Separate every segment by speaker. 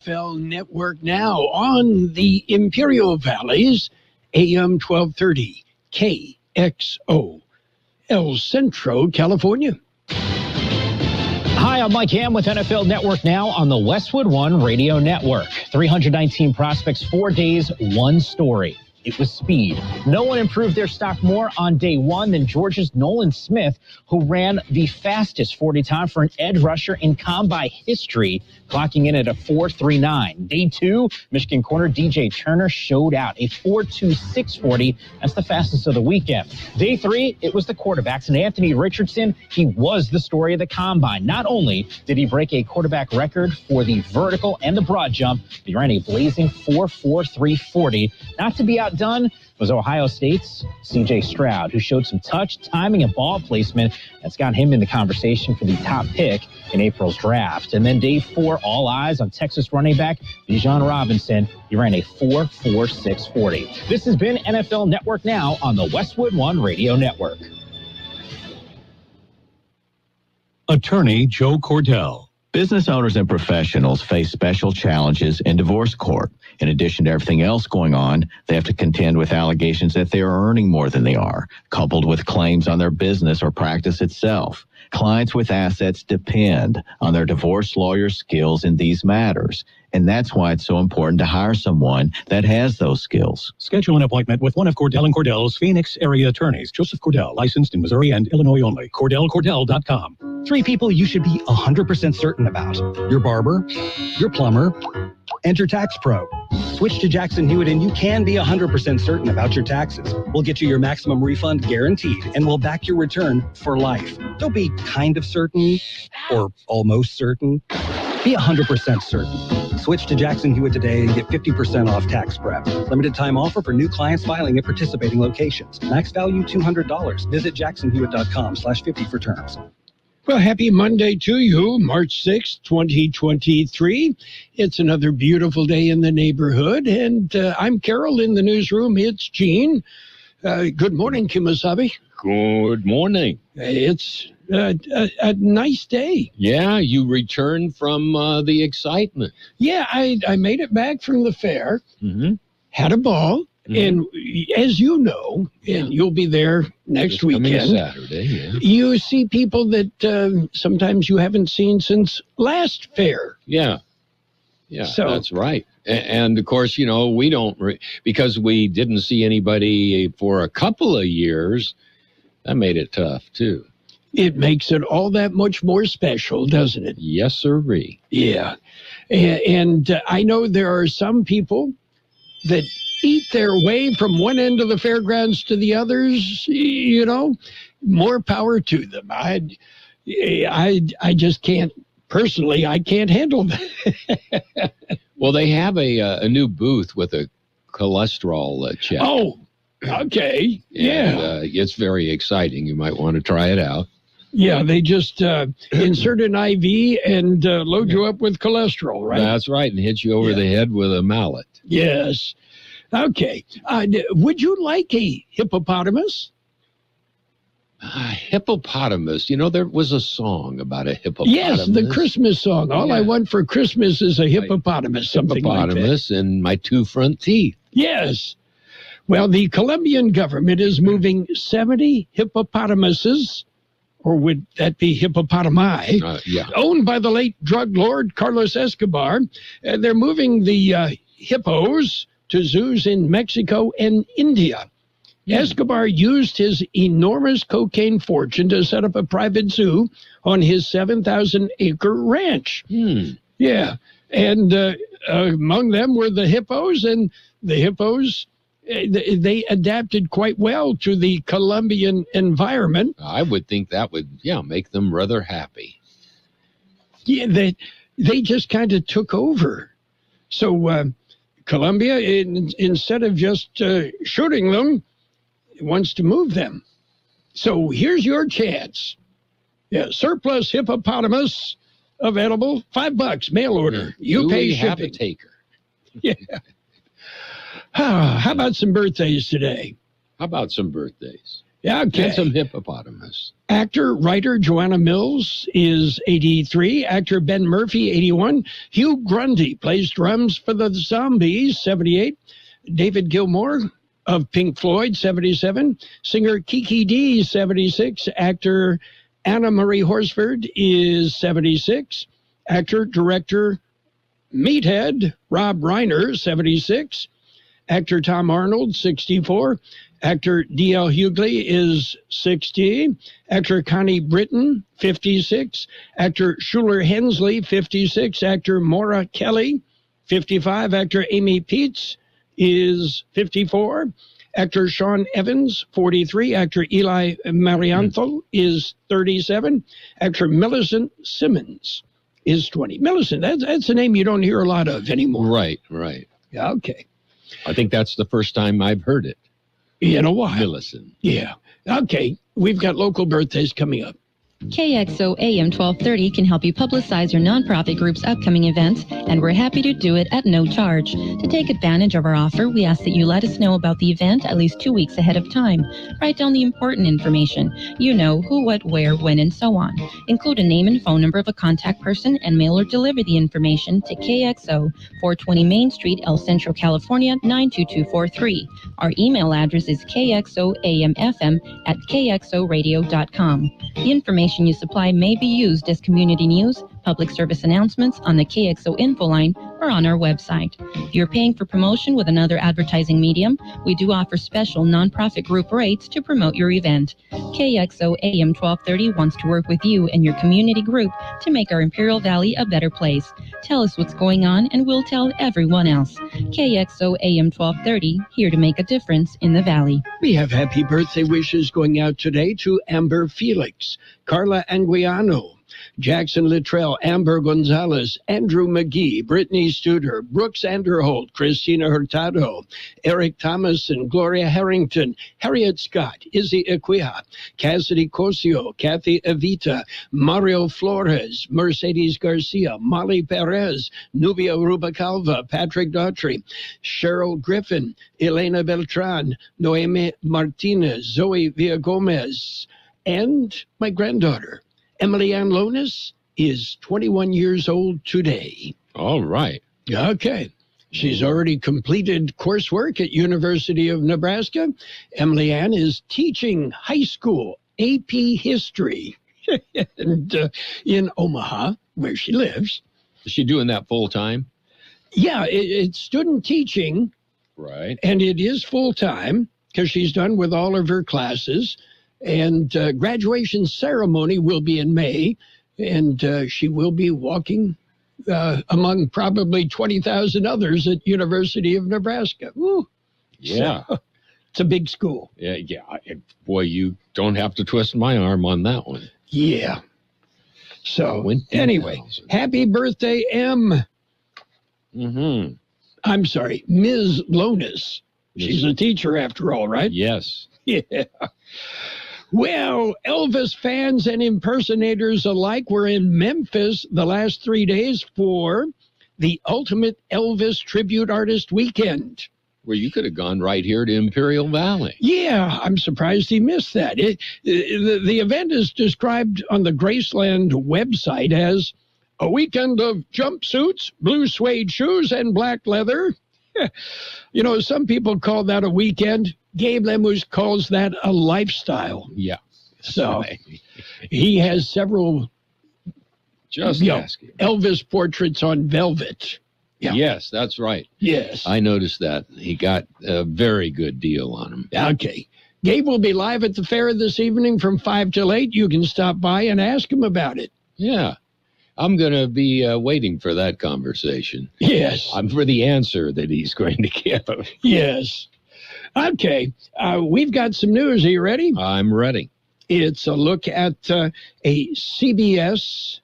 Speaker 1: NFL Network now on the Imperial Valley's AM 1230 KXO, El Centro, California.
Speaker 2: Hi, I'm Mike Ham with NFL Network now on the Westwood One Radio Network. 319 prospects, 4 days, one story. It was speed. No one improved their stock more on day one than Georgia's Nolan Smith, who ran the fastest 40 time for an edge rusher in combine history, clocking in at a 4.39. Day two, Michigan corner DJ Turner showed out a 4.26 40. That's the fastest of the weekend. Day three, it was the quarterbacks, and Anthony Richardson, he was the story of the combine. Not only did he break a quarterback record for the vertical and the broad jump, he ran a blazing 4.43 40. Not to be outdone was Ohio State's C.J. Stroud, who showed some touch, timing, and ball placement that's got him in the conversation for the top pick in April's draft. And then day four, all eyes on Texas running back Bijan Robinson. He ran a 4.46 40. This has been NFL Network Now on the Westwood One Radio Network.
Speaker 3: Attorney Joe Cordell.
Speaker 4: Business owners and professionals face special challenges in divorce court. In addition to everything else going on, they have to contend with allegations that they are earning more than they are, coupled with claims on their business or practice itself. Clients with assets depend on their divorce lawyer's skills in these matters, and that's why it's so important to hire someone that has those skills.
Speaker 3: Schedule an appointment with one of Cordell & Cordell's Phoenix area attorneys. Joseph Cordell, licensed in Missouri and Illinois only. CordellCordell.com.
Speaker 5: 3 people you should be 100% certain about: your barber, your plumber, and your tax pro. Switch to Jackson Hewitt and you can be 100% certain about your taxes. We'll get you your maximum refund guaranteed, and we'll back your return for life. Don't be kind of certain or almost certain. Be 100% certain. Switch to Jackson Hewitt today and get 50% off tax prep. Limited time offer for new clients filing at participating locations. Max value $200. Visit jacksonhewitt.com/50 for terms.
Speaker 1: Well, happy Monday to you, March 6th, 2023. It's another beautiful day in the neighborhood, and I'm Carroll in the newsroom. It's Gene. Good morning, Kimasabi.
Speaker 6: Good morning.
Speaker 1: It's a nice day.
Speaker 6: Yeah, you returned from the excitement.
Speaker 1: Yeah, I made it back from the fair, had a ball. And as you know, and you'll be there next weekend,
Speaker 6: Saturday, yeah.
Speaker 1: You see people that sometimes you haven't seen since last fair.
Speaker 6: Yeah, so, that's right. And of course, you know, we don't, because we didn't see anybody for a couple of years, that made it tough, too.
Speaker 1: It makes it all that much more special, doesn't it?
Speaker 6: Yes, sirree.
Speaker 1: Yeah. And I know there are some people that eat their way from one end of the fairgrounds to the others, you know, more power to them. I just can't, personally, I can't handle that.
Speaker 6: Well, they have a new booth with a cholesterol check.
Speaker 1: Oh, okay. Yeah.
Speaker 6: And, it's very exciting. You might want to try it out.
Speaker 1: Yeah, they just insert an IV and load you up with cholesterol, right?
Speaker 6: That's right, and hit you over the head with a mallet.
Speaker 1: Yes. Okay. Would you like a hippopotamus?
Speaker 6: Hippopotamus. You know, there was a song about a hippopotamus.
Speaker 1: Yes, the Christmas song. All I want for Christmas is a hippopotamus, something like that.
Speaker 6: Hippopotamus and my 2 front teeth.
Speaker 1: Yes. Well, the Colombian government is moving 70 hippopotamuses, or would that be hippopotami, owned by the late drug lord Carlos Escobar. They're moving the hippos to zoos in Mexico and India. Escobar used his enormous cocaine fortune to set up a private zoo on his 7,000-acre ranch. Yeah, and among them were the hippos, and the hippos, they adapted quite well to the Colombian environment.
Speaker 6: I would think that would, make them rather happy.
Speaker 1: Yeah, they just kind of took over. So Colombia, instead of just shooting them, wants to move them. So here's your chance. Yeah, surplus hippopotamus available, $5, mail order. You pay shipping.
Speaker 6: Have a taker.
Speaker 1: Yeah. How about some birthdays today?
Speaker 6: How about some birthdays?
Speaker 1: Yeah, okay.
Speaker 6: And some hippopotamus.
Speaker 1: Actor, writer Joanna Mills is 83. Actor Ben Murphy, 81. Hugh Grundy plays drums for the Zombies, 78. David Gilmour of Pink Floyd, 77. Singer Kiki D, 76. Actor Anna Marie Horsford is 76. Actor, director Meathead Rob Reiner, 76. Actor Tom Arnold, 64. Actor D.L. Hughley is 60. Actor Connie Britton, 56. Actor Schuler Hensley, 56. Actor Maura Kelly, 55. Actor Amy Peets is 54. Actor Sean Evans, 43. Actor Eli Marianthal is 37. Actor Millicent Simmons is 20. Millicent, that's a name you don't hear a lot of anymore.
Speaker 6: Right.
Speaker 1: Yeah, okay.
Speaker 6: I think that's the first time I've heard it.
Speaker 1: In a while.
Speaker 6: Millicent.
Speaker 1: Yeah. Okay. We've got local birthdays coming up.
Speaker 7: Kxo AM 1230 can help you publicize your nonprofit group's upcoming events, and we're happy to do it at no charge. To take advantage of our offer, we ask that you let us know about the event at least 2 weeks ahead of time. Write down the important information. You know, who, what, where, when, and so on. Include a name and phone number of a contact person and mail or deliver the information to KXO, 420 Main Street, El Centro, California, 92243. Our email address is kxoamfm@kxoradio.com. The information you supply may be used as community news, public service announcements on the KXO info line, or on our website. If you're paying for promotion with another advertising medium, we do offer special nonprofit group rates to promote your event. KXO AM 1230 wants to work with you and your community group to make our Imperial Valley a better place. Tell us what's going on and we'll tell everyone else. KXO AM 1230, here to make a difference in the Valley.
Speaker 1: We have happy birthday wishes going out today to Amber Felix, Carla Anguiano, Jackson Littrell, Amber Gonzalez, Andrew McGee, Brittany Studer, Brooks Anderholt, Christina Hurtado, Eric Thomason, Gloria Harrington, Harriet Scott, Izzy Equia, Cassidy Cosio, Kathy Evita, Mario Flores, Mercedes Garcia, Molly Perez, Nubia Rubacalva, Patrick Daughtry, Cheryl Griffin, Elena Beltran, Noemi Martinez, Zoe Villagomez, and my granddaughter, Emily Ann Lonis, is 21 years old today.
Speaker 6: All right.
Speaker 1: Okay. She's already completed coursework at University of Nebraska. Emily Ann is teaching high school AP history and, in Omaha, where she lives.
Speaker 6: Is she doing that full time?
Speaker 1: Yeah, it's student teaching.
Speaker 6: Right.
Speaker 1: And it is full time because she's done with all of her classes. And graduation ceremony will be in May, and she will be walking among probably 20,000 others at University of Nebraska. Woo.
Speaker 6: Yeah.
Speaker 1: So, it's a big school.
Speaker 6: Yeah. Boy, you don't have to twist my arm on that one.
Speaker 1: Yeah. So, anyway, happy birthday, M.
Speaker 6: Mm-hmm.
Speaker 1: I'm sorry, Ms. Lonis. She's a teacher after all, right?
Speaker 6: Yes.
Speaker 1: Yeah. Well, Elvis fans and impersonators alike were in Memphis the last 3 days for the Ultimate Elvis Tribute Artist Weekend.
Speaker 6: Well, you could have gone right here to Imperial Valley.
Speaker 1: Yeah, I'm surprised he missed that. The event is described on the Graceland website as a weekend of jumpsuits, blue suede shoes, and black leather. You know, some people call that a weekend. Gabe Lemus calls that a lifestyle.
Speaker 6: Yeah.
Speaker 1: So he has several Elvis portraits on velvet. Yeah.
Speaker 6: Yes, that's right.
Speaker 1: Yes.
Speaker 6: I noticed that. He got a very good deal on them.
Speaker 1: Okay. Gabe will be live at the fair this evening from 5 till 8. You can stop by and ask him about it.
Speaker 6: Yeah. I'm going to be waiting for that conversation.
Speaker 1: Yes.
Speaker 6: I'm for the answer that he's going to give.
Speaker 1: Yes. Okay. We've got some news. Are you ready?
Speaker 6: I'm ready.
Speaker 1: It's a look at a CBS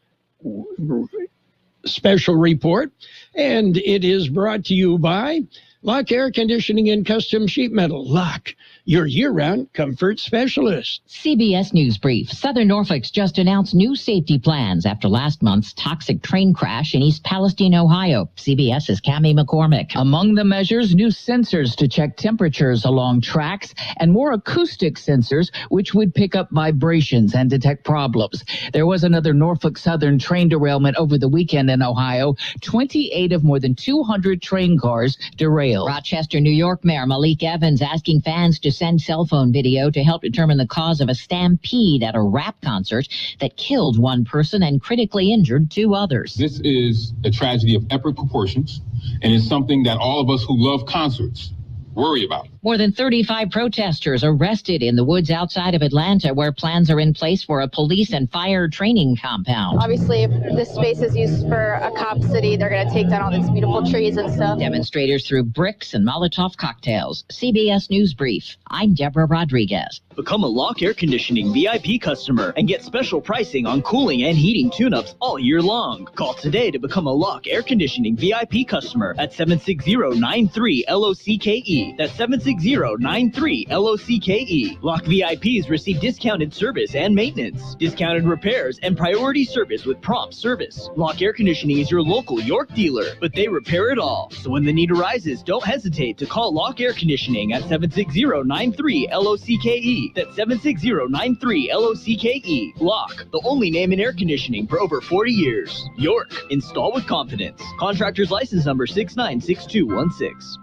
Speaker 1: special report, and it is brought to you by Lock Air Conditioning and Custom Sheet Metal. Lock, your year-round comfort specialist.
Speaker 8: CBS News Brief. Southern Norfolk's just announced new safety plans after last month's toxic train crash in East Palestine, Ohio. CBS's Cammie McCormick.
Speaker 9: Among the measures, new sensors to check temperatures along tracks and more acoustic sensors, which would pick up vibrations and detect problems. There was another Norfolk Southern train derailment over the weekend in Ohio. 28 of more than 200 train cars derailed.
Speaker 8: Rochester, New York Mayor Malik Evans asking fans to send cell phone video to help determine the cause of a stampede at a rap concert that killed one person and critically injured 2 others.
Speaker 10: This is a tragedy of epic proportions, and it's something that all of us who love concerts worry about.
Speaker 8: More than 35 protesters arrested in the woods outside of Atlanta, where plans are in place for a police and fire training compound.
Speaker 11: Obviously, if this space is used for a cop city, they're going to take down all these beautiful trees and stuff.
Speaker 8: Demonstrators threw bricks and Molotov cocktails. CBS News Brief. I'm Deborah Rodriguez.
Speaker 12: Become a Lock Air Conditioning VIP customer and get special pricing on cooling and heating tune-ups all year long. Call today to become a Lock Air Conditioning VIP customer at 760-93-LOCKE. That's 760-93-LOCKE. Lock VIPs receive discounted service and maintenance, discounted repairs, and priority service with prompt service. Lock Air Conditioning is your local York dealer, but they repair it all. So when the need arises, don't hesitate to call Lock Air Conditioning at 760-93-LOCKE. That's 760-93-LOCKE. Lock, the only name in air conditioning for over 40 years. York, install with confidence. Contractor's license number 696216.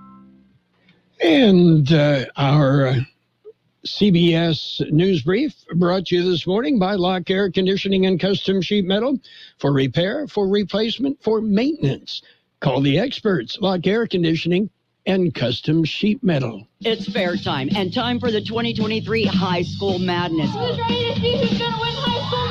Speaker 1: And our CBS News Brief brought to you this morning by Lock Air Conditioning and Custom Sheet Metal. For repair, for replacement, for maintenance, call the experts. Lock Air Conditioning and Custom Sheet Metal.
Speaker 13: It's fair time and time for the 2023 High School Madness.
Speaker 11: Who's ready to see who's going to win High School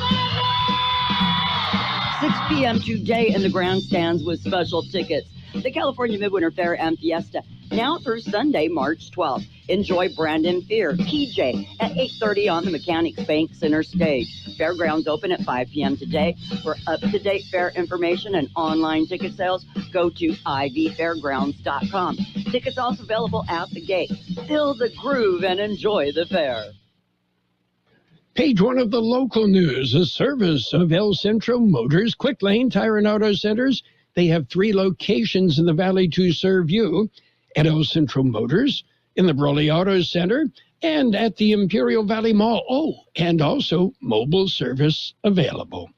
Speaker 11: Madness?
Speaker 13: 6 p.m. today in the grandstands with special tickets. The California Midwinter Fair and Fiesta, now through Sunday, March 12th. Enjoy Brandon Fear, PJ, at 8:30 on the Mechanics Bank Center stage. Fairgrounds open at 5 p.m. today. For up-to-date fair information and online ticket sales, go to ivfairgrounds.com. Tickets also available at the gate. Feel the groove and enjoy the fair.
Speaker 1: Page 1 of the local news, a service of El Centro Motors, Quick Lane Tire and Auto Centers. They have 3 locations in the valley to serve you at El Centro Motors, in the Broly Auto Center, and at the Imperial Valley Mall. Oh, and also mobile service available.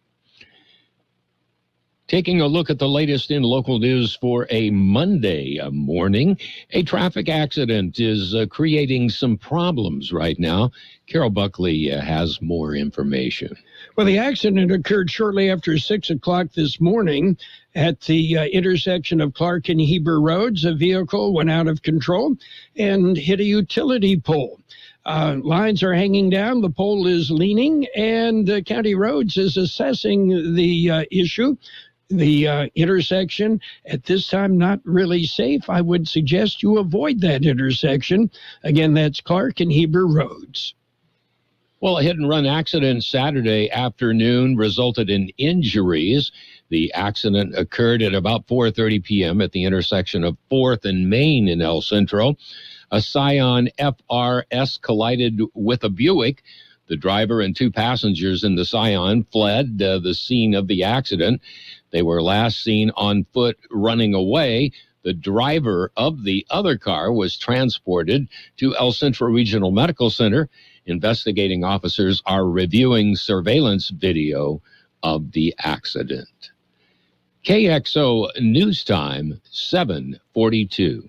Speaker 6: Taking a look at the latest in local news for a Monday morning, a traffic accident is creating some problems right now. Carroll Buckley has more information.
Speaker 1: Well, the accident occurred shortly after 6 o'clock this morning at the intersection of Clark and Heber Roads. A vehicle went out of control and hit a utility pole. Lines are hanging down, the pole is leaning, and County Roads is assessing the issue. The intersection at this time not really safe. I would suggest you avoid that intersection. Again, that's Clark and Heber Roads.
Speaker 6: Well, a hit-and-run accident Saturday afternoon resulted in injuries. The accident occurred at about 4:30 p.m. at the intersection of 4th and Main in El Centro. A Scion FRS collided with a Buick. The driver and 2 passengers in the Scion fled the scene of the accident. They were last seen on foot running away. The driver of the other car was transported to El Centro Regional Medical Center. Investigating officers are reviewing surveillance video of the accident. KXO News Time, 7:42.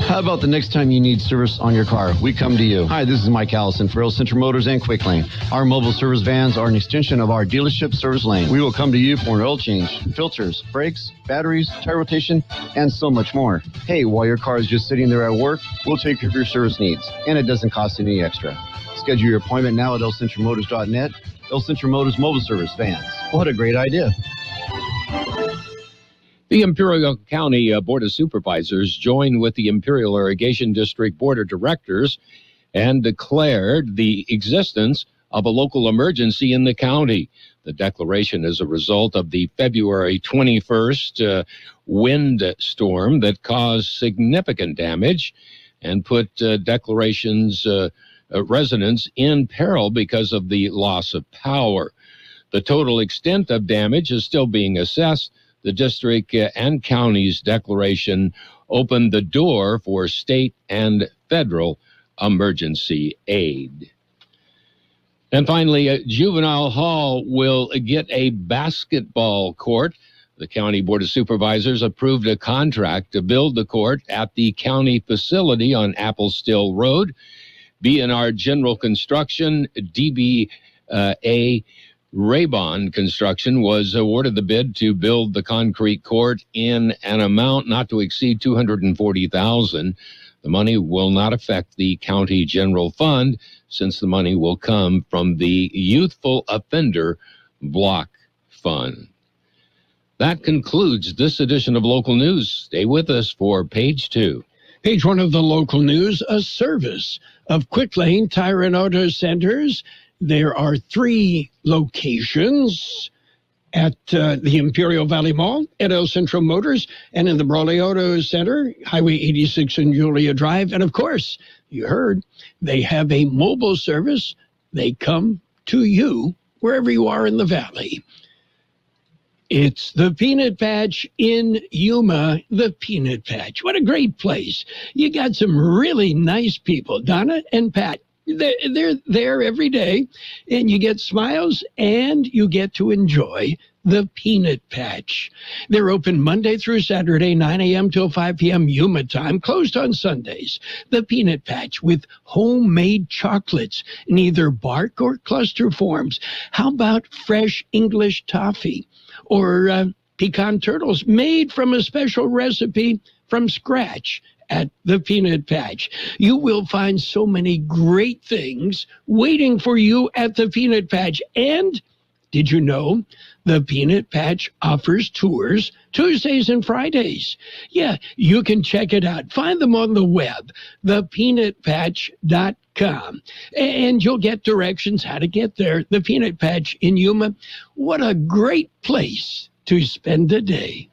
Speaker 14: How about the next time you need service on your car? We come to you. Hi, this is Mike Allison for El Centro Motors and Quick Lane. Our mobile service vans are an extension of our dealership service lane. We will come to you for an oil change, filters, brakes, batteries, tire rotation, and so much more. Hey, while your car is just sitting there at work, we'll take care of your service needs, and it doesn't cost any extra. Schedule your appointment now at elcentromotors.net. El Centro Motors Mobile Service Vans. What a great idea.
Speaker 6: The Imperial County Board of Supervisors joined with the Imperial Irrigation District Board of Directors and declared the existence of a local emergency in the county. The declaration is a result of the February 21st wind storm that caused significant damage. and put residents in peril because of the loss of power. The total extent of damage is still being assessed. The district and county's declaration opened the door for state and federal emergency aid. And finally, Juvenile Hall will get a basketball court. The County Board of Supervisors approved a contract to build the court at the county facility on Apple Still Road. B&R General Construction, DBA Raybon Construction was awarded the bid to build the concrete court in an amount not to exceed $240,000. The money will not affect the county general fund, since the money will come from the Youthful Offender Block Fund. That concludes this edition of Local News. Stay with us for Page 2.
Speaker 1: Page 1 of the local news, a service of Quick Lane Tire and Auto Centers. There are 3 locations at the Imperial Valley Mall, at El Centro Motors, and in the Brawley Auto Center, Highway 86 and Julia Drive. And of course, you heard, they have a mobile service. They come to you wherever you are in the valley. It's the Peanut Patch in Yuma, the Peanut Patch. What a great place. You got some really nice people, Donna and Pat. They're there every day, and you get smiles, and you get to enjoy the Peanut Patch. They're open Monday through Saturday, 9 a.m. till 5 p.m. Yuma time, closed on Sundays. The Peanut Patch with homemade chocolates in either bark or cluster forms. How about fresh English toffee or pecan turtles made from a special recipe from scratch at the Peanut Patch? You will find so many great things waiting for you at the Peanut Patch. And did you know the Peanut Patch offers tours Tuesdays and Fridays? Yeah, you can check it out. Find them on the web, thepeanutpatch.com. And you'll get directions how to get there. The Peanut Patch in Yuma. What a great place to spend a day.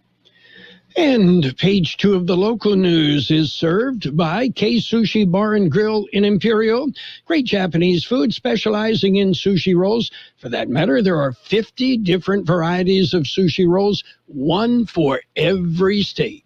Speaker 1: And Page 2 of the local news is served by K Sushi Bar and Grill in Imperial. Great Japanese food specializing in sushi rolls. For that matter, there are 50 different varieties of sushi rolls, one for every state.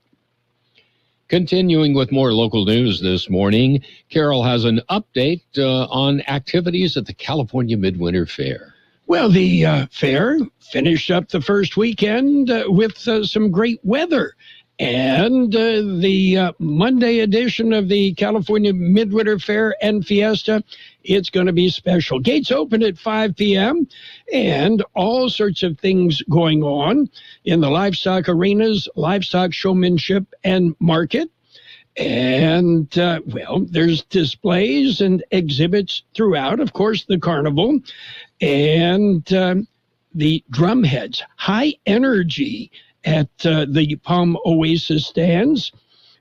Speaker 6: Continuing with more local news this morning, Carroll has an update on activities at the California Midwinter Fair.
Speaker 1: Well, the fair finished up the first weekend with some great weather. And the Monday edition of the California Midwinter Fair and Fiesta, it's going to be special. Gates open at 5 p.m. and all sorts of things going on in the livestock arenas, livestock showmanship and market. And, there's displays and exhibits throughout. Of course, the carnival and the drumheads, high energy at the Palm Oasis stands,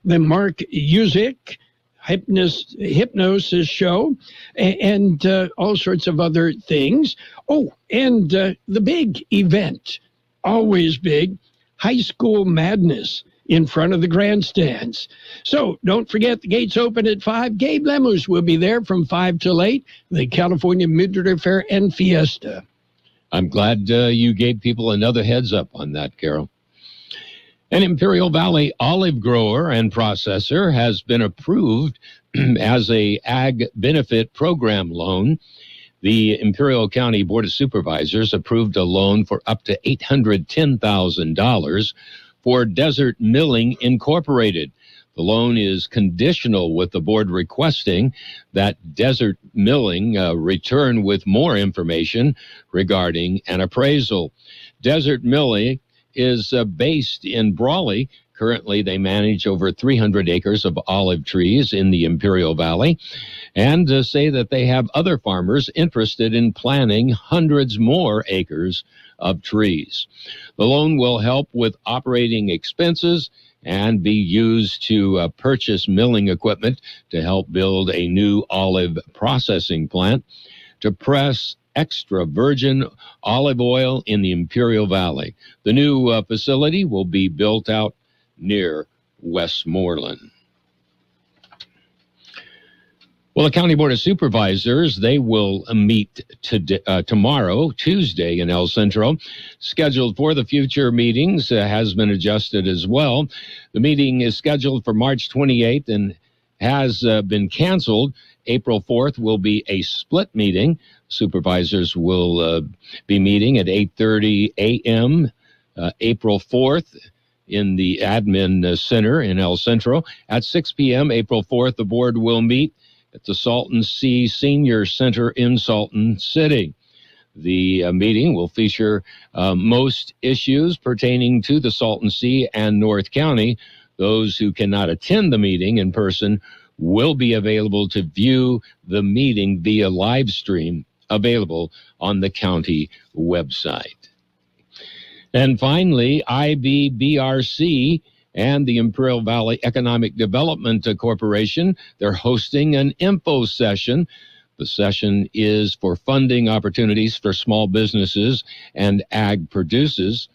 Speaker 1: the Mark Usick hypnosis show, and all sorts of other things. Oh, and the big event, always big, High School Madness in front of the grandstands. So don't forget, the gates open at 5. Gabe Lemus will be there from 5 till 8, the California Midwinter Fair and Fiesta.
Speaker 6: I'm glad you gave people another heads up on that, Carol. An Imperial Valley olive grower and processor has been approved as a ag benefit program loan. The Imperial County Board of Supervisors approved a loan for up to $810,000 for Desert Milling Incorporated. The loan is conditional with the board requesting that Desert Milling return with more information regarding an appraisal. Desert Milling is based in Brawley. Currently, they manage over 300 acres of olive trees in the Imperial Valley and say that they have other farmers interested in planting hundreds more acres of trees. The loan will help with operating expenses and be used to purchase milling equipment to help build a new olive processing plant to press extra virgin olive oil in the Imperial Valley. The new facility will be built out near Westmoreland. Well, the County Board of Supervisors, they will meet tomorrow, Tuesday, in El Centro. Scheduled for the future meetings has been adjusted as well. The meeting is scheduled for March 28th and has been canceled. April 4th will be a split meeting. Supervisors will be meeting at 8:30 a.m. April 4th in the Admin Center in El Centro. At 6 p.m. April 4th, the board will meet at the Salton Sea Senior Center in Salton City. The meeting will feature most issues pertaining to the Salton Sea and North County. Those who cannot attend the meeting in person will be available to view the meeting via live stream available on the county website. And finally, IBBRC and the Imperial Valley Economic Development Corporation, they're hosting an info session. The session is for funding opportunities for small businesses and ag producers.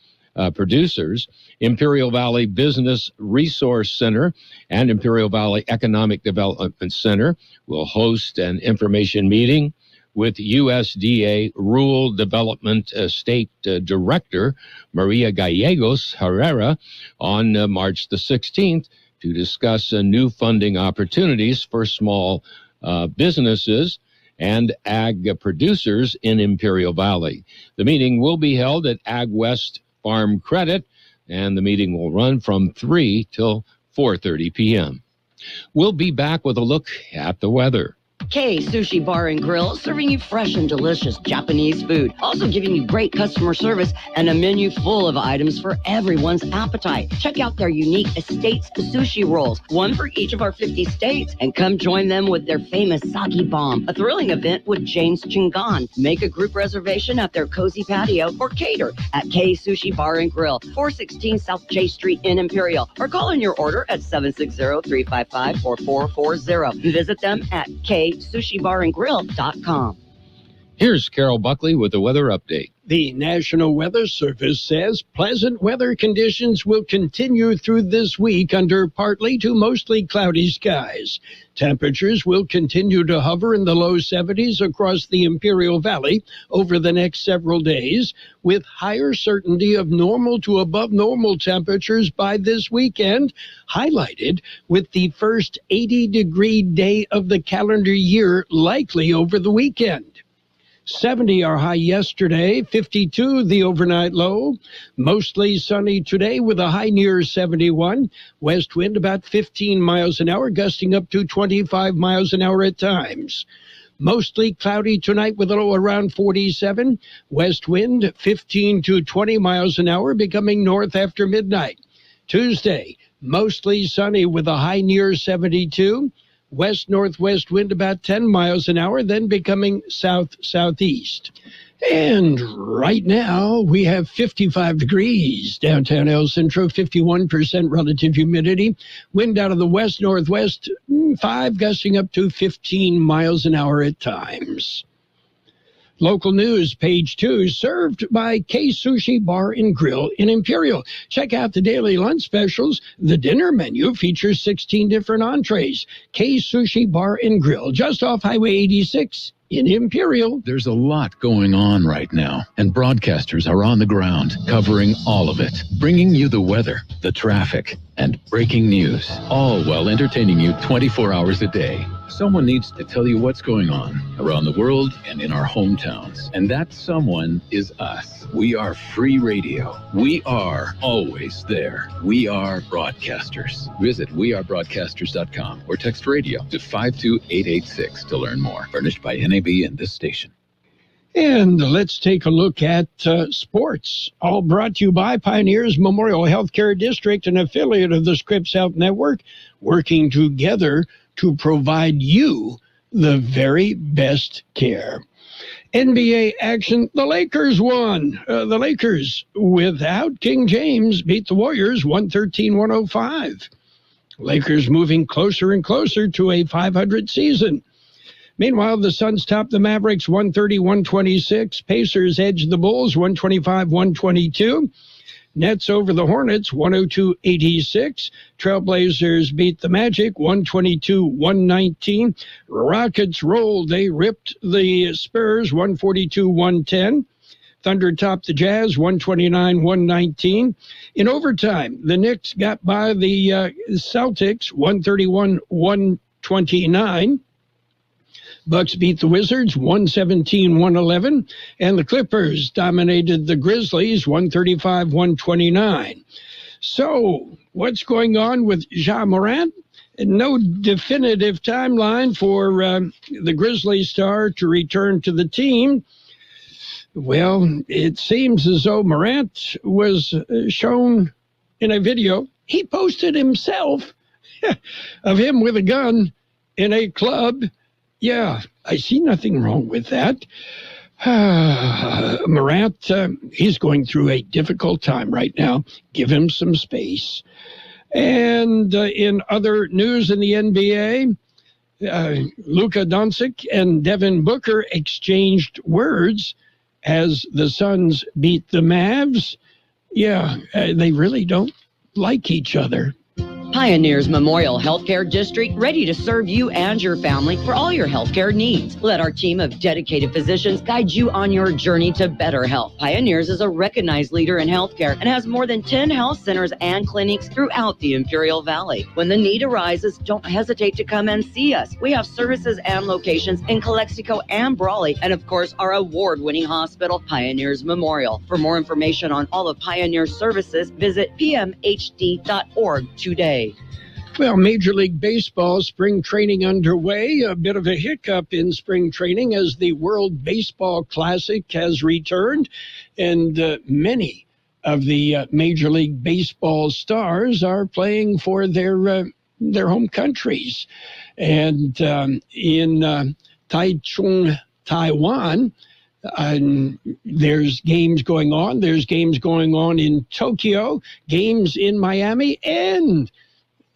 Speaker 6: Imperial Valley Business Resource Center and Imperial Valley Economic Development Center will host an information meeting with USDA Rural Development State Director Maria Gallegos Herrera on March the 16th to discuss new funding opportunities for small businesses and ag producers in Imperial Valley. The meeting will be held at Ag West Farm Credit, and the meeting will run from 3 till 4:30 p.m. We'll be back with a look at the weather.
Speaker 13: Kxo Sushi Bar and Grill, serving you fresh and delicious Japanese food. Also giving you great customer service and a menu full of items for everyone's appetite. Check out their unique Estates sushi rolls, one for each of our 50 states, and come join them with their famous sake bomb, a thrilling event with James Chingan. Make a group reservation at their cozy patio or cater at Kxo Sushi Bar and Grill, 416 South J Street in Imperial, or call in your order at 760-355-4440. Visit them at KSushiBarandGrill.com.
Speaker 6: Here's Carroll Buckley with the weather update.
Speaker 1: The National Weather Service says pleasant weather conditions will continue through this week under partly to mostly cloudy skies. Temperatures will continue to hover in the low 70s across the Imperial Valley over the next several days, with higher certainty of normal to above normal temperatures by this weekend, highlighted with the first 80-degree day of the calendar year likely over the weekend. 70 our high yesterday, 52 the overnight low. Mostly sunny today with a high near 71. West wind about 15 miles an hour, gusting up to 25 miles an hour at times. Mostly cloudy tonight with a low around 47. West wind 15 to 20 miles an hour, becoming north after midnight. Tuesday, mostly sunny with a high near 72. West-northwest wind about 10 miles an hour, then becoming south-southeast. And right now, we have 55 degrees downtown El Centro, 51% relative humidity. Wind out of the west-northwest, 5, gusting up to 15 miles an hour at times. Local news, page 2, served by Kxo Sushi Bar and Grill in Imperial. Check out the daily lunch specials. The dinner menu features 16 different entrees. Kxo Sushi Bar and Grill, just off Highway 86 in Imperial.
Speaker 15: There's a lot going on right now, and broadcasters are on the ground covering all of it, bringing you the weather, the traffic, and breaking news, all while entertaining you 24 hours a day. Someone needs to tell you what's going on around the world and in our hometowns. And that someone is us. We are free radio. We are always there. We are broadcasters. Visit wearebroadcasters.com or text radio to 52886 to learn more. Furnished by NAB and this station.
Speaker 1: And let's take a look at sports. All brought to you by Pioneers Memorial Healthcare District, an affiliate of the Scripps Health Network, working together to provide you the very best care. NBA action, the Lakers won. The Lakers, without King James, beat the Warriors 113-105. Lakers moving closer and closer to a 500 season. Meanwhile, the Suns topped the Mavericks 130-126. Pacers edged the Bulls 125-122. Nets over the Hornets, 102-86. Trailblazers beat the Magic, 122-119. Rockets rolled. They ripped the Spurs, 142-110. Thunder topped the Jazz, 129-119. In overtime, the Knicks got by the Celtics, 131-129. Bucks beat the Wizards, 117-111. And the Clippers dominated the Grizzlies, 135-129. So, what's going on with Ja Morant? No definitive timeline for the Grizzlies star to return to the team. Well, it seems as though Morant was shown in a video. He posted himself of him with a gun in a club. Yeah, I see nothing wrong with that. Morant, he's going through a difficult time right now. Give him some space. And in other news in the NBA, Luka Doncic and Devin Booker exchanged words as the Suns beat the Mavs. Yeah, they really don't like each other.
Speaker 13: Pioneers Memorial Healthcare District, ready to serve you and your family for all your healthcare needs. Let our team of dedicated physicians guide you on your journey to better health. Pioneers is a recognized leader in healthcare and has more than 10 health centers and clinics throughout the Imperial Valley. When the need arises, don't hesitate to come and see us. We have services and locations in Calexico and Brawley, and of course, our award-winning hospital, Pioneers Memorial. For more information on all of Pioneer's services, visit pmhd.org today.
Speaker 1: Well, Major League Baseball spring training underway. A bit of a hiccup in spring training as the World Baseball Classic has returned, and many of the Major League Baseball stars are playing for their home countries. And in Taichung, Taiwan, there's games going on. There's games going on in Tokyo, games in Miami, and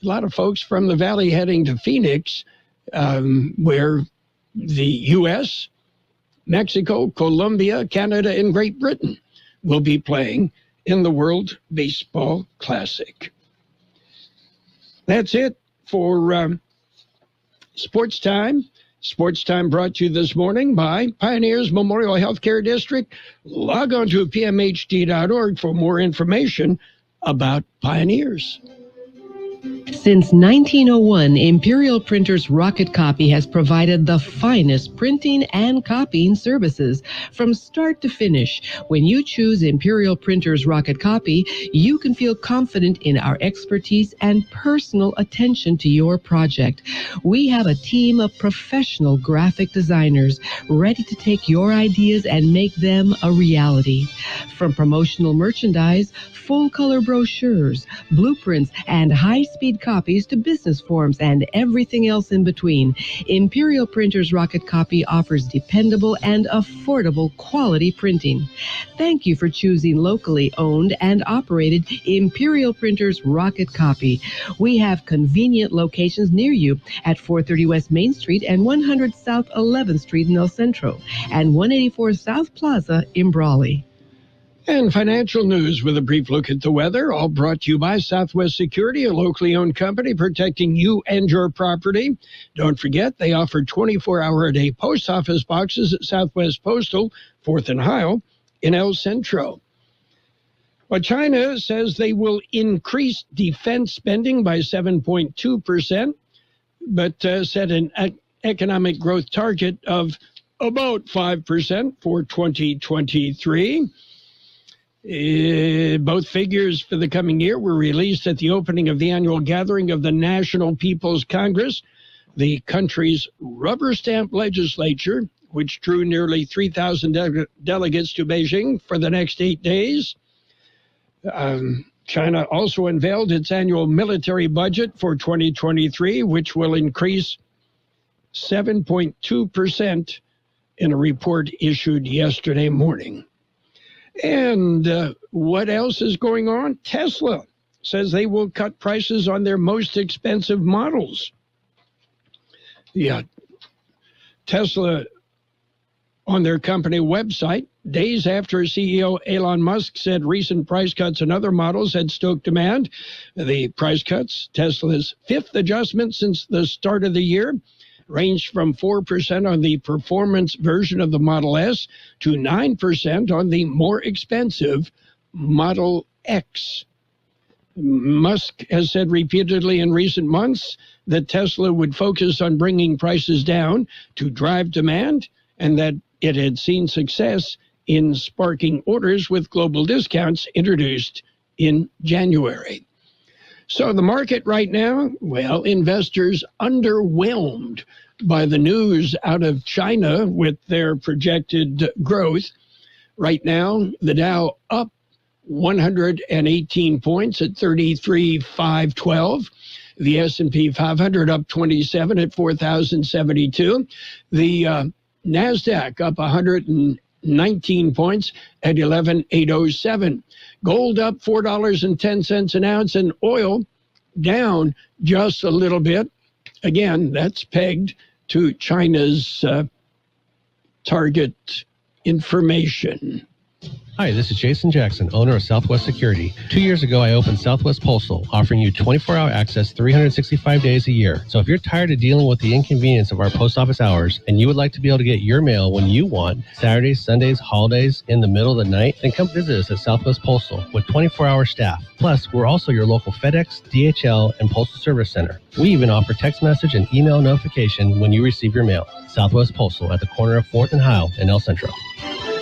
Speaker 1: a lot of folks from the Valley heading to Phoenix, where the U.S., Mexico, Colombia, Canada, and Great Britain will be playing in the World Baseball Classic. That's it for Sports Time. Sports Time brought to you this morning by Pioneers Memorial Healthcare District. Log on to pmhd.org for more information about Pioneers.
Speaker 16: Since 1901, Imperial Printers Rocket Copy has provided the finest printing and copying services from start to finish. When you choose Imperial Printers Rocket Copy, you can feel confident in our expertise and personal attention to your project. We have a team of professional graphic designers ready to take your ideas and make them a reality. From promotional merchandise, full-color brochures, blueprints, and high-speed copies to business forms and everything else in between, Imperial Printers Rocket Copy offers dependable and affordable quality printing. Thank you for choosing locally owned and operated Imperial Printers Rocket Copy. We have convenient locations near you at 430 West Main Street and 100 South 11th Street in El Centro and 184 South Plaza in Brawley.
Speaker 1: And financial news with a brief look at the weather, all brought to you by Southwest Security, a locally owned company protecting you and your property. Don't forget, they offer 24-hour-a-day post office boxes at Southwest Postal, 4th and Heil, in El Centro. Well, China says they will increase defense spending by 7.2%, but set an economic growth target of about 5% for 2023. Both figures for the coming year were released at the opening of the annual gathering of the National People's Congress, the country's rubber stamp legislature, which drew nearly 3,000 delegates to Beijing for the next 8 days. China also unveiled its annual military budget for 2023, which will increase 7.2% in a report issued yesterday morning. And what else is going on? Tesla says they will cut prices on their most expensive models. Yeah, Tesla on their company website days after CEO Elon Musk said recent price cuts in other models had stoked demand. The price cuts, Tesla's fifth adjustment since the start of the year, ranged from 4% on the performance version of the Model S to 9% on the more expensive Model X. Musk has said repeatedly in recent months that Tesla would focus on bringing prices down to drive demand, and that it had seen success in sparking orders with global discounts introduced in January. So the market right now, well, investors underwhelmed by the news out of China with their projected growth. Right now, the Dow up 118 points at 33,512. The S&P 500 up 27 at 4,072. The NASDAQ up 119 points at 11,807. Gold up $4.10 an ounce, and oil down just a little bit. Again, that's pegged to China's target information.
Speaker 17: Hi, this is Jason Jackson, owner of Southwest Security. 2 years ago, I opened Southwest Postal, offering you 24-hour access 365 days a year. So if you're tired of dealing with the inconvenience of our post office hours and you would like to be able to get your mail when you want, Saturdays, Sundays, holidays, in the middle of the night, then come visit us at Southwest Postal with 24-hour staff. Plus, we're also your local FedEx, DHL, and Postal Service Center. We even offer text message and email notification when you receive your mail. Southwest Postal at the corner of 4th and Howell in El Centro.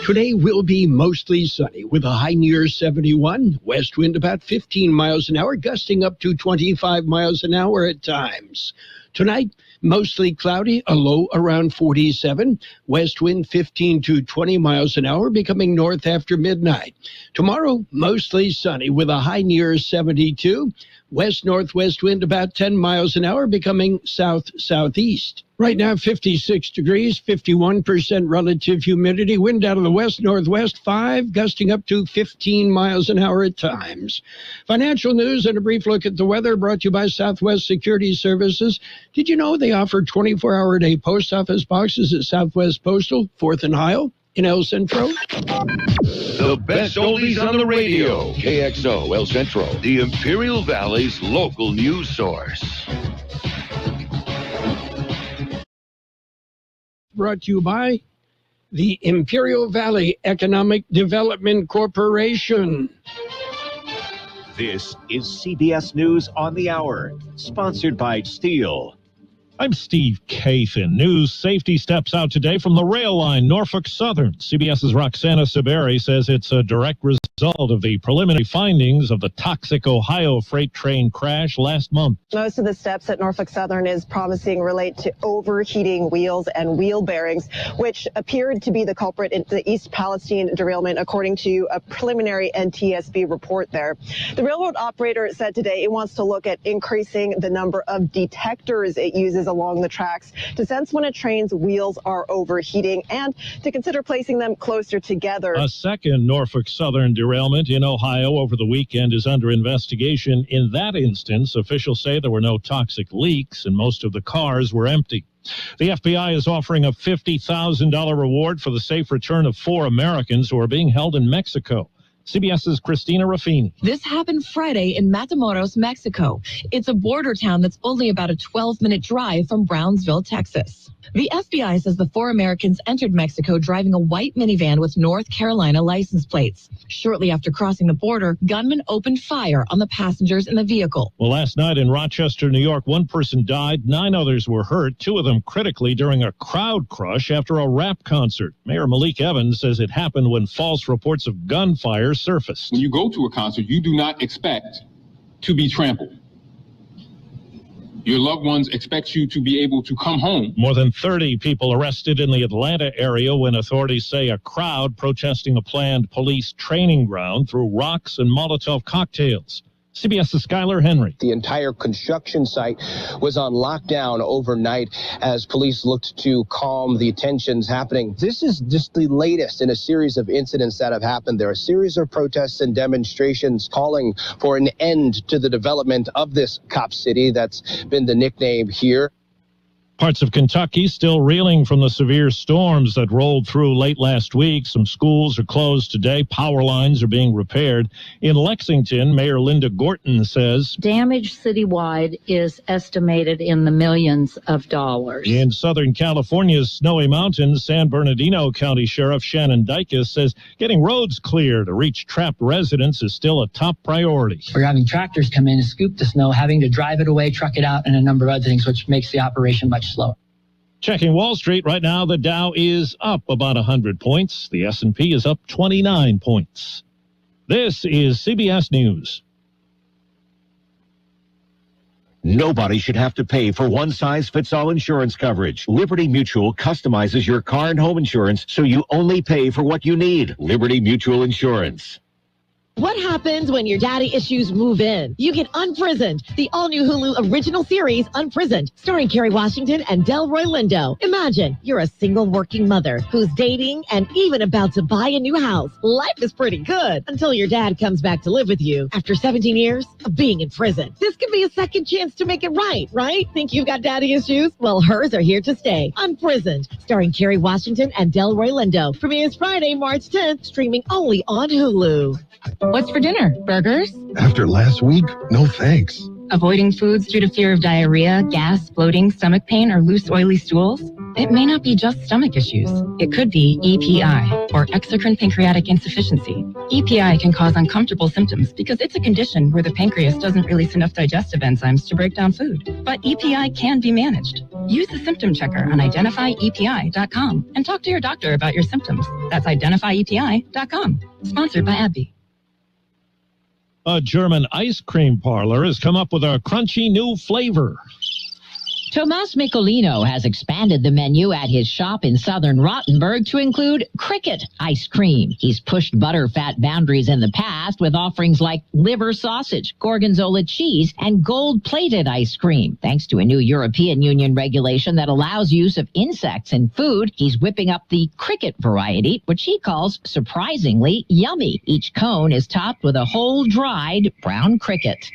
Speaker 1: Today will be mostly sunny with a high near 71, west wind about 15 miles an hour, gusting up to 25 miles an hour at times. Tonight, mostly cloudy, a low around 47, west wind 15 to 20 miles an hour, becoming north after midnight. Tomorrow, mostly sunny with a high near 72, west-northwest wind about 10 miles an hour, becoming south-southeast. Right now, 56 degrees, 51% relative humidity, wind out of the west-northwest 5, gusting up to 15 miles an hour at times. Financial news and a brief look at the weather brought to you by Southwest Security Services. Did you know they offer 24-hour-a-day post office boxes at Southwest Postal, 4th and Howell, in El Centro?
Speaker 18: The best oldies on the radio. KXO El Centro, the Imperial Valley's local news source.
Speaker 1: Brought to you by the Imperial Valley Economic Development Corporation.
Speaker 19: This is CBS News on the Hour, sponsored by Steele.
Speaker 20: I'm Steve Kathan. News safety steps out today from the rail line, Norfolk Southern. CBS's Roxana Saberi says it's a direct result of the preliminary findings of the toxic Ohio freight train crash last month.
Speaker 21: Most of the steps that Norfolk Southern is promising relate to overheating wheels and wheel bearings, which appeared to be the culprit in the East Palestine derailment, according to a preliminary NTSB report there. The railroad operator said today it wants to look at increasing the number of detectors it uses along the tracks to sense when a train's wheels are overheating and to consider placing them closer together.
Speaker 20: A second Norfolk Southern derailment in Ohio over the weekend is under investigation. In that instance, officials say there were no toxic leaks and most of the cars were empty. The FBI is offering a $50,000 reward for the safe return of 4 Americans who are being held in Mexico. CBS's Christina Raffini.
Speaker 22: This happened Friday in Matamoros, Mexico. It's a border town that's only about a 12-minute drive from Brownsville, Texas. The FBI says the 4 Americans entered Mexico driving a white minivan with North Carolina license plates. Shortly after crossing the border, gunmen opened fire on the passengers in the vehicle.
Speaker 20: Well, last night in Rochester, New York, 1 person died, 9 others were hurt, 2 of them critically during a crowd crush after a rap concert. Mayor Malik Evans says it happened when false reports of gunfire surfaced.
Speaker 10: When you go to a concert, you do not expect to be trampled. Your loved ones expect you to be able to come home.
Speaker 20: More than 30 people arrested in the Atlanta area when authorities say a crowd protesting a planned police training ground threw rocks and Molotov cocktails. CBS's Skylar Henry.
Speaker 23: The entire construction site was on lockdown overnight as police looked to calm the tensions happening. This is just the latest in a series of incidents that have happened. There are a series of protests and demonstrations calling for an end to the development of this cop city. That's been the nickname here.
Speaker 20: Parts of Kentucky still reeling from the severe storms that rolled through late last week. Some schools are closed today. Power lines are being repaired. In Lexington, Mayor Linda Gorton says
Speaker 2: damage citywide is estimated in the millions of dollars.
Speaker 20: In Southern California's snowy mountains, San Bernardino County Sheriff Shannon Dykes says getting roads clear to reach trapped residents is still a top priority.
Speaker 3: We're having tractors come in and scoop the snow, having to drive it away, truck it out, and a number of other things, which makes the operation much slower.
Speaker 20: Checking Wall Street right now, the Dow is up about 100 points. The S&P is up 29 points. This is CBS News.
Speaker 19: Nobody should have to pay for one-size-fits-all insurance coverage. Liberty Mutual customizes your car and home insurance so you only pay for what you need. Liberty Mutual Insurance.
Speaker 4: What happens when your daddy issues move in? You get Unprisoned, the all-new Hulu original series, Unprisoned, starring Kerry Washington and Delroy Lindo. Imagine you're a single working mother who's dating and even about to buy a new house. Life is pretty good until your dad comes back to live with you after 17 years of being in prison. This could be a second chance to make it right? Think you've got daddy issues? Well, hers are here to stay. Unprisoned, starring Kerry Washington and Delroy Lindo. Premieres Friday, March 10th, streaming only on Hulu.
Speaker 22: What's for dinner? Burgers?
Speaker 24: After last week, no thanks.
Speaker 22: Avoiding foods due to fear of diarrhea, gas, bloating, stomach pain, or loose, oily stools? It may not be just stomach issues. It could be EPI, or exocrine pancreatic insufficiency. EPI can cause uncomfortable symptoms because it's a condition where the pancreas doesn't release enough digestive enzymes to break down food. But EPI can be managed. Use the symptom checker on identifyepi.com and talk to your doctor about your symptoms. That's identifyepi.com. Sponsored by AbbVie.
Speaker 20: A German ice cream parlor has come up with a crunchy new flavor.
Speaker 8: Tomas Micolino has expanded the menu at his shop in southern Rottenburg to include cricket ice cream. He's pushed butterfat boundaries in the past with offerings like liver sausage, gorgonzola cheese, and gold-plated ice cream. Thanks to a new European Union regulation that allows use of insects in food, he's whipping up the cricket variety, which he calls surprisingly yummy. Each cone is topped with a whole dried brown cricket.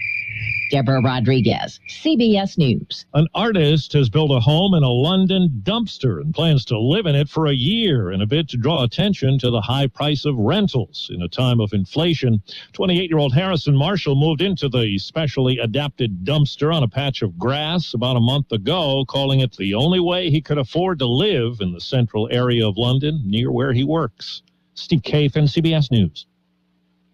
Speaker 8: Deborah Rodriguez, CBS News.
Speaker 20: An artist has built a home in a London dumpster and plans to live in it for a year in a bid to draw attention to the high price of rentals. In a time of inflation, 28-year-old Harrison Marshall moved into the specially adapted dumpster on a patch of grass about a month ago, calling it the only way he could afford to live in the central area of London near where he works. Steve Kaifan, CBS News.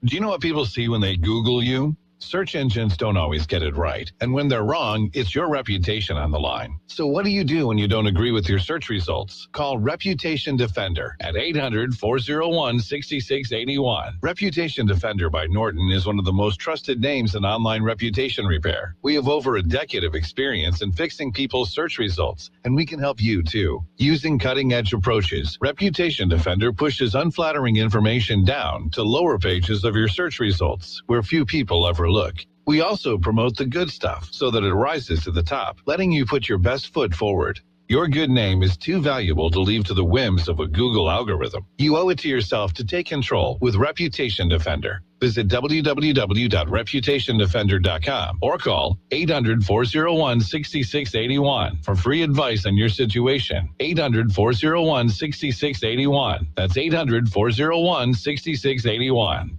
Speaker 25: Do you know what people see when they Google you? Search engines don't always get it right, and when they're wrong, it's your reputation on the line. So what do you do when you don't agree with your search results? Call Reputation Defender at 800-401-6681. Reputation Defender by Norton is one of the most trusted names in online reputation repair. We have over a decade of experience in fixing people's search results, and we can help you too. Using cutting-edge approaches, Reputation Defender pushes unflattering information down to lower pages of your search results, where few people ever look. We also promote the good stuff so that it rises to the top, letting you put your best foot forward. Your good name is too valuable to leave to the whims of a Google algorithm. You owe it to yourself to take control with Reputation Defender. Visit www.reputationdefender.com or call 800-401-6681 for free advice on your situation. 800-401-6681. That's 800-401-6681.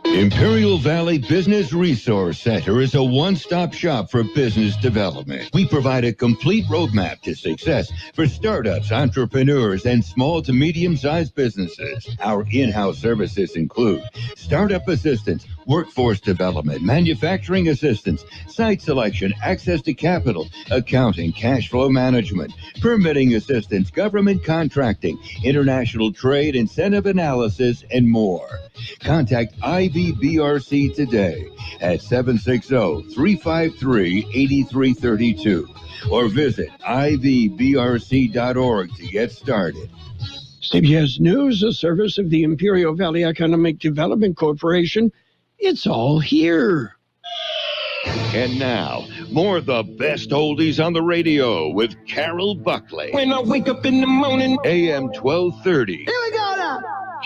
Speaker 18: Imperial Valley Business Resource Center is a one-stop shop for business development. We provide a complete roadmap to success for startups, entrepreneurs, and small to medium-sized businesses. Our in-house services include startup assistance, workforce development, manufacturing assistance, site selection, access to capital, accounting, cash flow management, permitting assistance, government contracting, international trade, incentive analysis, and more. Contact IVBRC today at 760-353-8332 or visit ivbrc.org to get started.
Speaker 1: CBS News, a service of the Imperial Valley Economic Development Corporation. It's all here.
Speaker 18: And now, more of the best oldies on the radio with Carroll Buckley.
Speaker 26: When I wake up in the morning,
Speaker 18: AM 1230.
Speaker 26: Here we go now.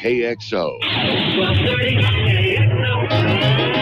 Speaker 5: KXO.
Speaker 7: 1230 KXO.